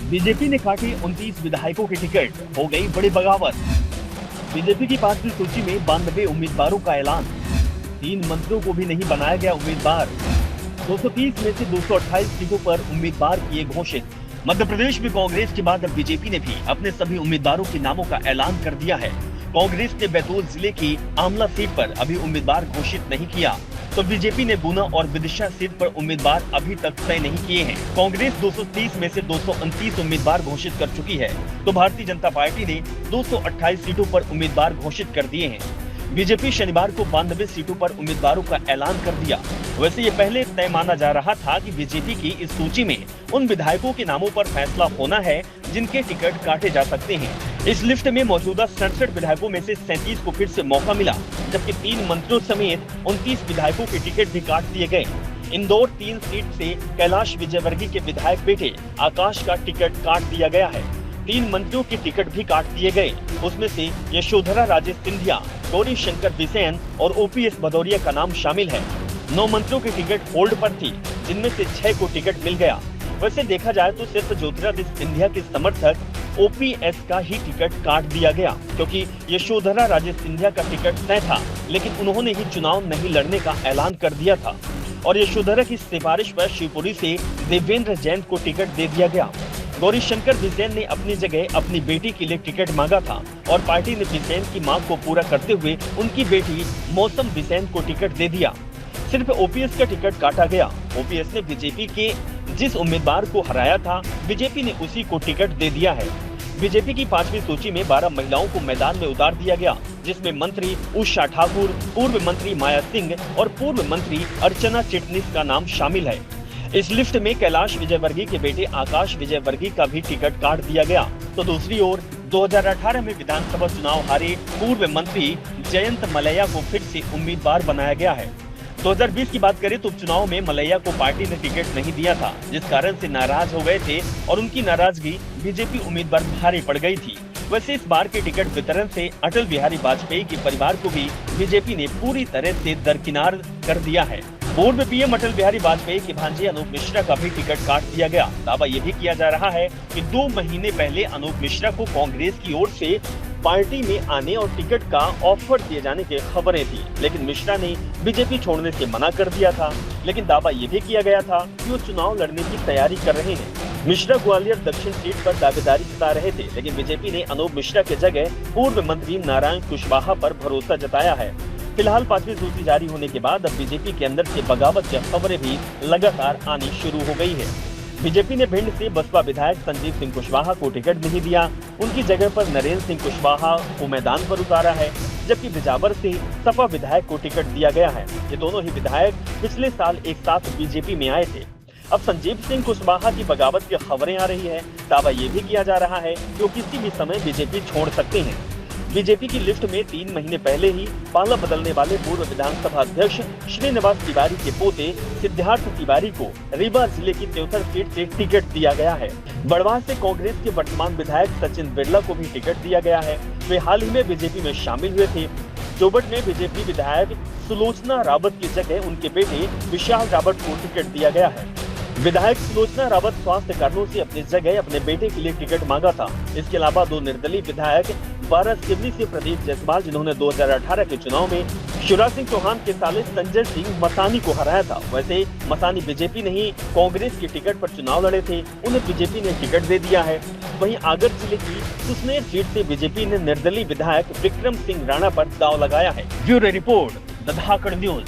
BJP ने काटे 29 विधायकों के टिकट, हो गई बड़ी बगावत। बीजेपी की पार्टी सूची में 92 उम्मीदवारों का ऐलान, 3 मंत्रियों को भी नहीं बनाया गया उम्मीदवार। 230 में से 228 सीटों पर उम्मीदवार किए घोषित। मध्य प्रदेश में कांग्रेस के बाद अब बीजेपी ने भी अपने सभी उम्मीदवारों के नामों का ऐलान कर दिया है। कांग्रेस ने बैतूल जिले की आमला सीट पर अभी उम्मीदवार घोषित नहीं किया, तो बीजेपी ने गुना और विदिशा सीट पर उम्मीदवार अभी तक तय नहीं किए हैं। कांग्रेस 230 में से 229 उम्मीदवार घोषित कर चुकी है, तो भारतीय जनता पार्टी ने 228 सीटों पर उम्मीदवार घोषित कर दिए हैं। बीजेपी शनिवार को 92 सीटों पर उम्मीदवारों का ऐलान कर दिया। वैसे ये पहले तय माना जा रहा था कि बीजेपी की इस सूची में उन विधायकों के नामों पर फैसला होना है जिनके टिकट काटे जा सकते हैं। इस लिस्ट में मौजूदा 67 विधायकों में से 37 को फिर से मौका मिला, जबकि 3 मंत्रियों समेत 29 विधायकों के टिकट भी काट दिए गए। इंदौर 3 सीट से कैलाश विजयवर्गीय के विधायक बेटे आकाश का टिकट काट दिया गया है। 3 मंत्रियों के टिकट भी काट दिए गए, उसमें से यशोधरा राजे सिंधिया, गौरी शंकर बिसेन और ओपीएस भदौरिया का नाम शामिल है। 9 मंत्रियों की टिकट होल्ड पर थी, जिनमें से 6 को टिकट मिल गया। वैसे देखा जाए तो सिर्फ ज्योतिरादित्य सिंधिया के समर्थक ओपीएस का ही टिकट काट दिया गया, क्योंकि यशोधरा राजे सिंधिया का टिकट तय था, लेकिन उन्होंने ही चुनाव नहीं लड़ने का ऐलान कर दिया था और यशोधरा की सिफारिश पर शिवपुरी से देवेंद्र जैन को टिकट दे दिया गया। गौरी शंकर बिसेन ने अपनी जगह अपनी बेटी के लिए टिकट मांगा था और पार्टी ने बिसेन की मांग को पूरा करते हुए उनकी बेटी मौसम बिसेन को टिकट दे दिया। सिर्फ ओपीएस का टिकट काटा गया। ओपीएस ने बीजेपी के जिस उम्मीदवार को हराया था, बीजेपी ने उसी को टिकट दे दिया है। बीजेपी की 5वीं सूची में 12 महिलाओं को मैदान में उतार दिया गया, जिसमें मंत्री उषा ठाकुर, पूर्व मंत्री माया सिंह और पूर्व मंत्री अर्चना चिटनिस का नाम शामिल है। इस लिस्ट में कैलाश विजयवर्गीय के बेटे आकाश विजयवर्गीय का भी टिकट काट दिया गया। तो दूसरी ओर 2018 में विधानसभा चुनाव हारे पूर्व मंत्री जयंत मलैया को फिर से उम्मीदवार बनाया गया है। 2020 की बात करें तो उपचुनाव में मलैया को पार्टी ने टिकट नहीं दिया था, जिस कारण से नाराज हो गए थे और उनकी नाराजगी बीजेपी उम्मीदवार भारी पड़ गई थी। वैसे इस बार के टिकट वितरण से अटल बिहारी वाजपेयी के परिवार को भी बीजेपी ने पूरी तरह से दरकिनार कर दिया है। पूर्व पीएम अटल बिहारी वाजपेयी के भांजे अनूप मिश्रा का भी टिकट काट दिया गया। दावा ये भी किया जा रहा है कि 2 महीने पहले अनूप मिश्रा को कांग्रेस की ओर से पार्टी में आने और टिकट का ऑफर दिए जाने की खबरें थी, लेकिन मिश्रा ने बीजेपी छोड़ने से मना कर दिया था। लेकिन दावा ये भी किया गया था कि वो चुनाव लड़ने की तैयारी कर रहे हैं। मिश्रा ग्वालियर दक्षिण सीट पर दावेदारी जता रहे थे, लेकिन बीजेपी ने अनूप मिश्रा के जगह पूर्व मंत्री नारायण कुशवाहा पर भरोसा जताया है। फिलहाल 5वीं सूची जारी होने के बाद अब बीजेपी के अंदर से बगावत की खबरें भी लगातार आनी शुरू हो गई है। बीजेपी ने भिंड से बसपा विधायक संजीव सिंह कुशवाहा को टिकट नहीं दिया, उनकी जगह पर नरेंद्र सिंह कुशवाहा को मैदान पर उतारा है, जबकि बिजावर से सपा विधायक को टिकट दिया गया है। ये दोनों ही विधायक पिछले साल एक साथ बीजेपी में आए थे। अब संजीव सिंह कुशवाहा की बगावत की खबरें आ रही है। दावा ये भी किया जा रहा है कि वो किसी भी समय बीजेपी छोड़ सकते हैं। बीजेपी की लिस्ट में 3 महीने पहले ही पाला बदलने वाले पूर्व विधानसभा अध्यक्ष श्रीनिवास तिवारी के पोते सिद्धार्थ तिवारी को रीवा जिले की त्योथर सीट से टिकट दिया गया है। बड़वाह से कांग्रेस के वर्तमान विधायक सचिन बिरला को भी टिकट दिया गया है। वे हाल ही में बीजेपी में शामिल हुए थे। जोबट में बीजेपी विधायक सुलोचना रावत की जगह उनके बेटे विशाल रावत को टिकट दिया गया है। विधायक सुलोचना रावत स्वास्थ्य कारणों से अपनी जगह अपने बेटे के लिए टिकट मांगा था। इसके अलावा 2 निर्दलीय विधायक बारासिवनी से प्रदीप जायसवाल, जिन्होंने 2018 के चुनाव में शिवराज सिंह चौहान के साले संजय सिंह मसानी को हराया था। वैसे मसानी बीजेपी नहीं कांग्रेस के टिकट पर चुनाव लड़े थे, उन्हें बीजेपी ने टिकट दे दिया है। वहीं आगर जिले की सुसनेर सीट से बीजेपी ने निर्दलीय विधायक विक्रम सिंह राणा पर दांव लगाया है। Bureau report, the Dhakad news.